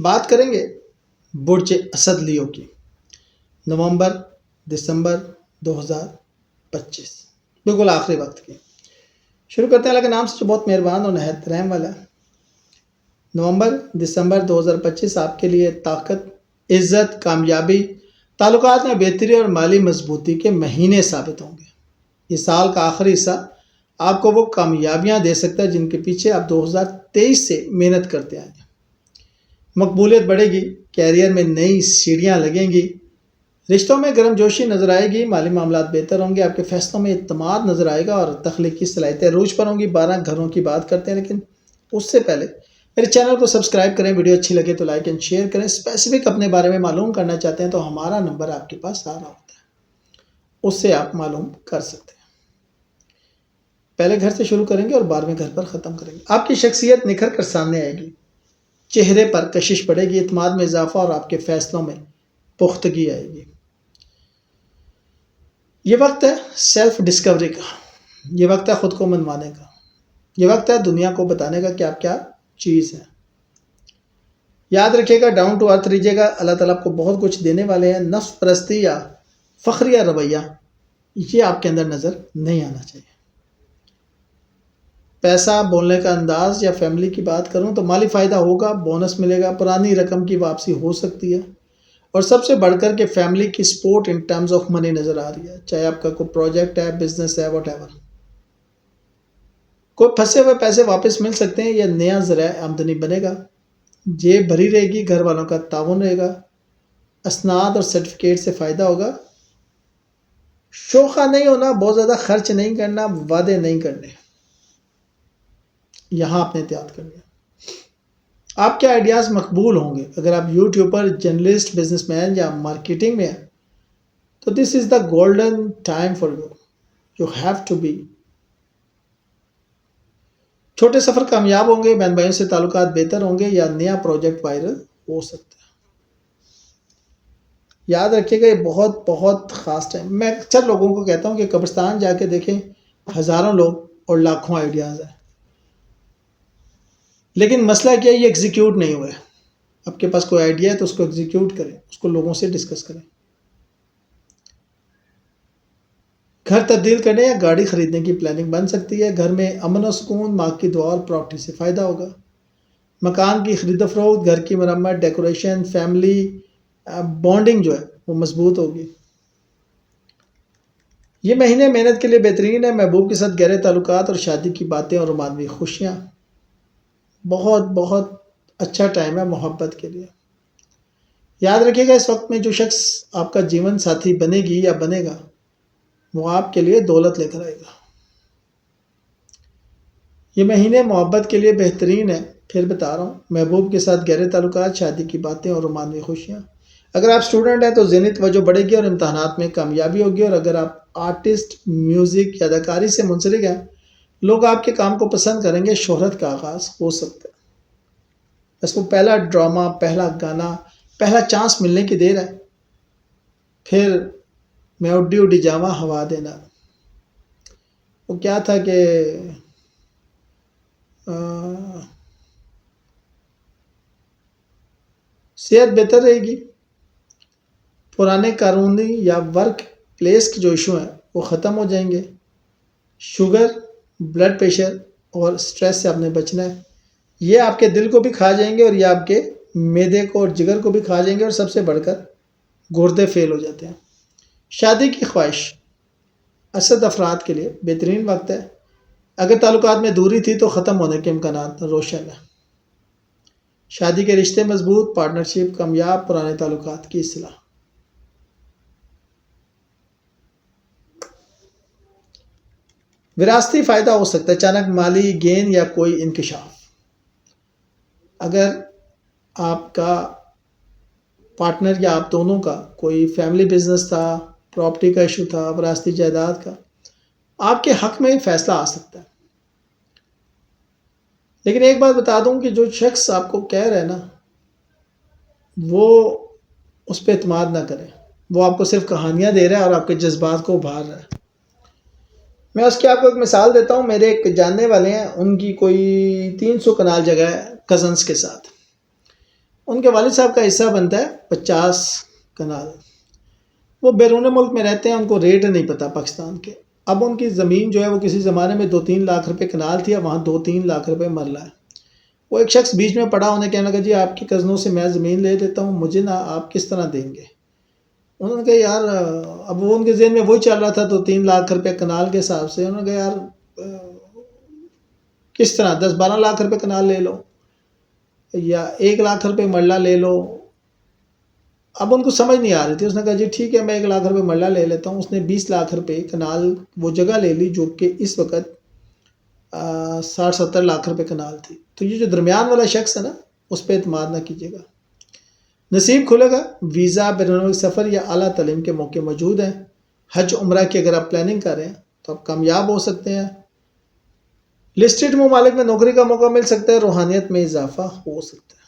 بات کریں گے برج اسد لیو کی، نومبر دسمبر 2025، بالکل آخری وقت کی۔ شروع کرتے ہیں اللہ کے نام سے جو بہت مہربان اور نہایت رحم والا ہے۔ نومبر دسمبر 2025 آپ کے لیے طاقت، عزت، کامیابی، تعلقات میں بہتری اور مالی مضبوطی کے مہینے ثابت ہوں گے۔ یہ سال کا آخری حصہ آپ کو وہ کامیابیاں دے سکتا ہے جن کے پیچھے آپ 2023 سے محنت کرتے آئے ہیں۔ مقبولیت بڑھے گی، کیریئر میں نئی سیڑھیاں لگیں گی، رشتوں میں گرم جوشی نظر آئے گی، مالی معاملات بہتر ہوں گے، آپ کے فیصلوں میں اعتماد نظر آئے گا اور تخلیقی صلاحیتیں عروج پر ہوں گی۔ 12 گھروں کی بات کرتے ہیں، لیکن اس سے پہلے میرے چینل کو سبسکرائب کریں، ویڈیو اچھی لگے تو لائک اینڈ شیئر کریں۔ اسپیسیفک اپنے بارے میں معلوم کرنا چاہتے ہیں تو ہمارا نمبر آپ کے پاس آ رہا ہوتا ہے، اس سے آپ معلوم کر سکتے ہیں۔ پہلے گھر سے شروع کریں گے اور 12ویں گھر پر ختم کریں گے۔ آپ کی شخصیت نکھر کر سامنے آئے گی، چہرے پر کشش پڑے گی، اعتماد میں اضافہ اور آپ کے فیصلوں میں پختگی آئے گی۔ یہ وقت ہے سیلف ڈسکوری کا، یہ وقت ہے خود کو منوانے کا، یہ وقت ہے دنیا کو بتانے کا کہ آپ کیا چیز ہے۔ یاد رکھیے گا، ڈاؤن ٹو ارتھ رہیے گا، اللہ تعالیٰ آپ کو بہت کچھ دینے والے ہیں۔ نفس پرستی یا فخریہ رویہ یہ آپ کے اندر نظر نہیں آنا چاہیے۔ پیسہ، بولنے کا انداز یا فیملی کی بات کروں تو مالی فائدہ ہوگا، بونس ملے گا، پرانی رقم کی واپسی ہو سکتی ہے، اور سب سے بڑھ کر کے فیملی کی support in terms of money نظر آ رہی ہے، چاہے آپ کا کوئی پروجیکٹ ہے، بزنس ہے، واٹ ایور۔ کوئی پھنسے ہوئے پیسے واپس مل سکتے ہیں یا نیا ذرائع آمدنی بنے گا، جیب بھری رہے گی، گھر والوں کا تعاون رہے گا، اسناد اور سرٹیفکیٹ سے فائدہ ہوگا۔ شوخا نہیں ہونا، بہت زیادہ خرچ نہیں کرنا، وعدے نہیں کرنے، یہاں آپ نے احتیاط کرنی ہے۔ آپ کے آئیڈیاز مقبول ہوں گے، اگر آپ یوٹیوبر، جرنلسٹ، بزنس مین یا مارکیٹنگ میں ہیں تو this is the golden time for you, you have to be. چھوٹے سفر کامیاب ہوں گے، بہن بھائیوں سے تعلقات بہتر ہوں گے یا نیا پروجیکٹ وائرل ہو سکتا ہے۔ یاد رکھیے گا یہ بہت بہت خاص ٹائم۔ میں اکثر لوگوں کو کہتا ہوں کہ قبرستان جا کے دیکھیں، ہزاروں لوگ اور لاکھوں آئیڈیاز ہیں، لیکن مسئلہ کیا ہے، یہ ایگزیکیوٹ نہیں ہوئے۔ آپ کے پاس کوئی آئیڈیا ہے تو اس کو ایگزیکیوٹ کریں، اس کو لوگوں سے ڈسکس کریں۔ گھر تبدیل کرنے یا گاڑی خریدنے کی پلاننگ بن سکتی ہے، گھر میں امن و سکون، ماں کی دعا اور پراپرٹی سے فائدہ ہوگا۔ مکان کی خرید و فروخت، گھر کی مرمت، ڈیکوریشن، فیملی بانڈنگ جو ہے وہ مضبوط ہوگی۔ یہ مہینے محنت کے لیے بہترین ہے، محبوب کے ساتھ گہرے تعلقات اور شادی کی باتیں اور رومانوی خوشیاں، بہت بہت اچھا ٹائم ہے محبت کے لیے۔ یاد رکھیے گا، اس وقت میں جو شخص آپ کا جیون ساتھی بنے گی یا بنے گا وہ آپ کے لیے دولت لے کر آئے گا۔ یہ مہینے محبت کے لیے بہترین ہے، پھر بتا رہا ہوں، محبوب کے ساتھ گہرے تعلقات، شادی کی باتیں اور رومانوی خوشیاں۔ اگر آپ اسٹوڈنٹ ہیں تو ذہنی توجہ بڑھے گی اور امتحانات میں کامیابی ہوگی، اور اگر آپ آرٹسٹ، میوزک یا اداکاری سے منسلک ہیں، لوگ آپ کے کام کو پسند کریں گے، شہرت کا آغاز ہو سکتا ہے۔ بس وہ پہلا ڈرامہ، پہلا گانا، پہلا چانس ملنے کی دیر ہے، پھر میں اڈی اڈی جاواں ہوا دینا۔ وہ کیا تھا کہ صحت بہتر رہے گی، پرانے قانونی یا ورک پلیس کے جو ایشو ہیں وہ ختم ہو جائیں گے، شوگر، بلڈ پریشر اور سٹریس سے آپ نے بچنا ہے۔ یہ آپ کے دل کو بھی کھا جائیں گے اور یہ آپ کے معدے کو اور جگر کو بھی کھا جائیں گے، اور سب سے بڑھ کر گردے فیل ہو جاتے ہیں۔ شادی کی خواہش اسد افراد کے لیے بہترین وقت ہے، اگر تعلقات میں دوری تھی تو ختم ہونے کے امکانات روشن ہیں۔ شادی کے رشتے مضبوط، پارٹنرشپ کامیاب، پرانے تعلقات کی اصلاح۔ وراثتی فائدہ ہو سکتا ہے، اچانک مالی گین یا کوئی انکشاف۔ اگر آپ کا پارٹنر یا آپ دونوں کا کوئی فیملی بزنس تھا، پراپرٹی کا ایشو تھا، وراثتی جائیداد کا، آپ کے حق میں فیصلہ آ سکتا ہے۔ لیکن ایک بات بتا دوں کہ جو شخص آپ کو کہہ رہا ہے نا، وہ اس پہ اعتماد نہ کریں، وہ آپ کو صرف کہانیاں دے رہا ہے اور آپ کے جذبات کو ابھار رہا ہے۔ میں اس کی آپ کو ایک مثال دیتا ہوں، میرے ایک جاننے والے ہیں، ان کی کوئی 300 کنال جگہ ہے کزنس کے ساتھ۔ ان کے والد صاحب کا حصہ بنتا ہے 50 کنال. وہ بیرون ملک میں رہتے ہیں، ان کو ریٹ نہیں پتہ پاکستان کے. اب ان کی زمین جو ہے وہ کسی زمانے میں 2-3 لاکھ روپے کنال تھی، اب وہاں 2-3 لاکھ روپے مرلہ ہے. وہ ایک شخص بیچ میں پڑا، انہیں کہنے لگا جی آپ کی کزنوں سے میں زمین لے لیتا ہوں، مجھے نا آپ کس طرح دیں گے؟ انہوں نے کہا یار، اب وہ ان کے ذہن میں وہی چل رہا تھا 2-3 لاکھ روپے کنال کے حساب سے. انہوں نے کہا یار کس طرح 10-12 لاکھ روپے کنال لے لو یا 1 لاکھ روپے مرلہ لے لو. اب ان کو سمجھ نہیں آ رہی تھی. اس نے کہا جی ٹھیک ہے میں 1 لاکھ روپے مرلہ لے لیتا ہوں. اس نے 20 لاکھ روپے کنال وہ جگہ لے لی جو کہ اس وقت 60-70 لاکھ روپے کنال تھی. تو یہ جو درمیان والا شخص ہے نا، اس پہ اعتماد نہ کیجیے گا. نصیب کھلے گا، ویزا، بیرون ملک سفر یا اعلیٰ تعلیم کے موقع موجود ہیں. حج عمرہ کی اگر آپ پلاننگ کر رہے ہیں تو آپ کامیاب ہو سکتے ہیں. لسٹڈ ممالک میں نوکری کا موقع مل سکتا ہے، روحانیت میں اضافہ ہو سکتا ہے.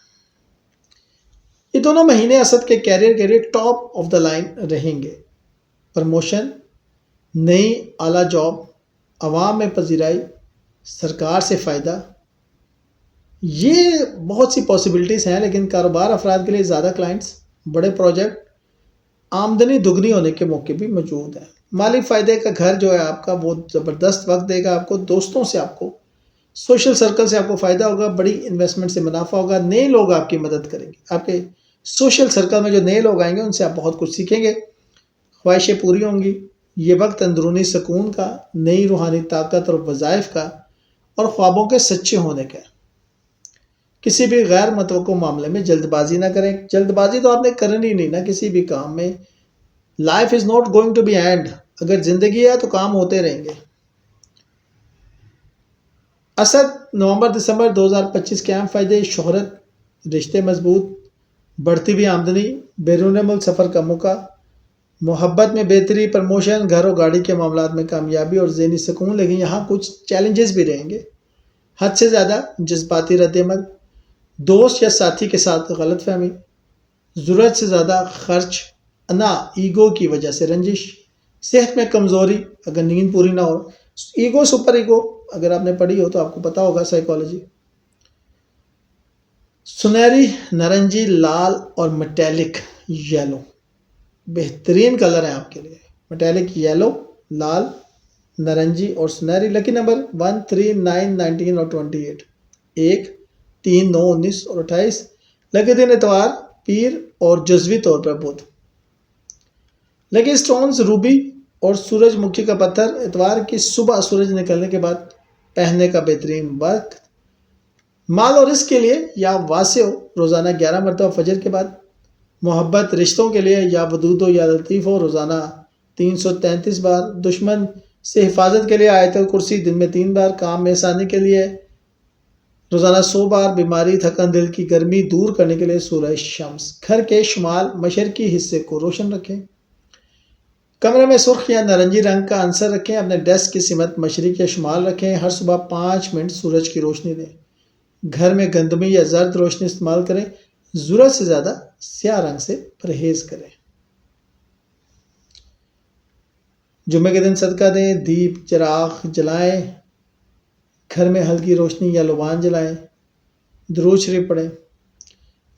یہ دونوں مہینے اسد کے کیریئر کے لیے ٹاپ آف دا لائن رہیں گے. پروموشن، نئی اعلیٰ جاب، عوام میں پذیرائی، سرکار سے فائدہ، یہ بہت سی پاسبلٹیز ہیں. لیکن کاروبار افراد کے لیے زیادہ کلائنٹس، بڑے پروجیکٹ، آمدنی دگنی ہونے کے موقع بھی موجود ہیں. مالی فائدے کا گھر جو ہے آپ کا وہ زبردست وقت دے گا آپ کو. دوستوں سے، آپ کو سوشل سرکل سے آپ کو فائدہ ہوگا. بڑی انویسٹمنٹ سے منافع ہوگا. نئے لوگ آپ کی مدد کریں گے. آپ کے سوشل سرکل میں جو نئے لوگ آئیں گے ان سے آپ بہت کچھ سیکھیں گے. خواہشیں پوری ہوں گی. یہ وقت اندرونی سکون کا، نئی روحانی طاقت اور وظائف کا اور خوابوں کے سچے ہونے کا. کسی بھی غیر متوقع معاملے میں جلد بازی نہ کریں. جلد بازی تو آپ نے کرنی نہیں نا کسی بھی کام میں. Life is not going to be end. اگر زندگی ہے تو کام ہوتے رہیں گے. اسد نومبر دسمبر 2025 کے اہم فائدے: شہرت، رشتے مضبوط، بڑھتی ہوئی آمدنی، بیرون ملک سفر کا موقع، محبت میں بہتری، پروموشن، گھر و گاڑی کے معاملات میں کامیابی اور ذہنی سکون. لیکن یہاں کچھ چیلنجز بھی رہیں گے. حد سے زیادہ جذباتی رد عمل، دوست یا ساتھی کے ساتھ غلط فہمی، ضرورت سے زیادہ خرچ، انا ایگو کی وجہ سے رنجش، صحت میں کمزوری اگر نیند پوری نہ ہو. ایگو، سپر ایگو اگر آپ نے پڑھی ہو تو آپ کو پتا ہوگا سائیکالوجی. سنہری، نارنجی، لال اور میٹیلک یلو بہترین کلر ہیں آپ کے لیے. میٹیلک یلو، لال، نارنجی اور سنہری. لکی نمبر 1، 3، 9، 19 اور 28. 1، 3، 9، 19 اور 28. لکی دن اتوار، پیر اور جزوی طور پر بدھ. لکی سٹونز روبی اور سورج مکھی کا پتھر. اتوار کی صبح سورج نکلنے کے بعد پہننے کا بہترین وقت. مال اور رزق کے لیے یا واسع ہو روزانہ 11 مرتبہ فجر کے بعد. محبت رشتوں کے لیے یا ودود ہو یا لطیف ہو روزانہ 333 بار. دشمن سے حفاظت کے لیے آیت الکرسی دن میں 3 بار. کام میں آسانی کے لیے روزانہ 100 بار. بیماری، تھکن، دل کی گرمی دور کرنے کے لیے سورہ شمس. گھر کے شمال مشرقی حصے کو روشن رکھیں. کمرے میں سرخ یا نارنجی رنگ کا عنصر رکھیں. اپنے ڈیسک کی سمت مشرق یا شمال رکھیں. ہر صبح 5 منٹ سورج کی روشنی دیں. گھر میں گندمی یا زرد روشنی استعمال کریں. ضرورت سے زیادہ سیاہ رنگ سے پرہیز کریں. جمعے کے دن صدقہ دیں، دیپ چراغ جلائیں، گھر میں ہلکی روشنی یا لوبان جلائیں، درود شریف پڑھیں.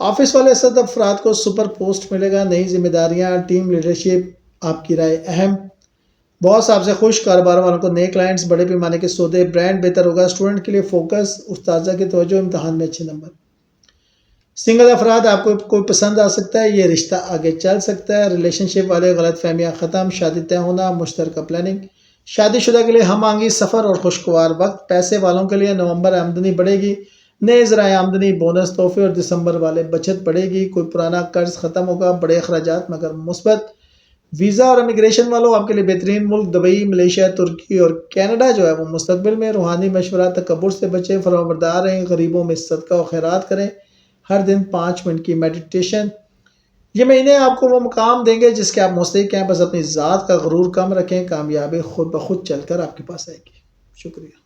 آفس والے اسد افراد کو سپر پوسٹ ملے گا، نئی ذمہ داریاں، ٹیم لیڈرشپ آپ کی رائے اہم. باس آپ سے خوش، کاروبار والوں کو نئے کلائنٹس، بڑے پیمانے کے سودے، برانڈ بہتر ہوگا. اسٹوڈنٹ کے لیے فوکس، استاذہ کی توجہ، امتحان میں اچھے نمبر. سنگل افراد آپ کو کوئی پسند آ سکتا ہے، یہ رشتہ آگے چل سکتا ہے. ریلیشن شپ والے غلط فہمیاں ختم، شادی طے ہونا، مشترکہ پلاننگ. شادی شدہ کے لیے ہم آہنگی، سفر اور خوشگوار وقت. پیسے والوں کے لیے نومبر آمدنی بڑھے گی، نئے ذرائع آمدنی، بونس، تحفے. اور دسمبر والے بچت بڑھے گی، کوئی پرانا قرض ختم ہوگا، بڑے اخراجات مگر مثبت. ویزا اور امیگریشن والوں آپ کے لیے بہترین ملک دبئی، ملیشیا، ترکی اور کینیڈا جو ہے وہ مستقبل میں. روحانی مشورہ، تکبر سے بچیں، فرمانبردار رہیں، غریبوں میں صدقہ و خیرات کریں. ہر دن 5 منٹ کی میڈیٹیشن. یہ مہینے آپ کو وہ مقام دیں گے جس کے آپ مستحق ہیں. بس اپنی ذات کا غرور کم رکھیں، کامیابی خود بخود چل کر آپ کے پاس آئے گی. شکریہ.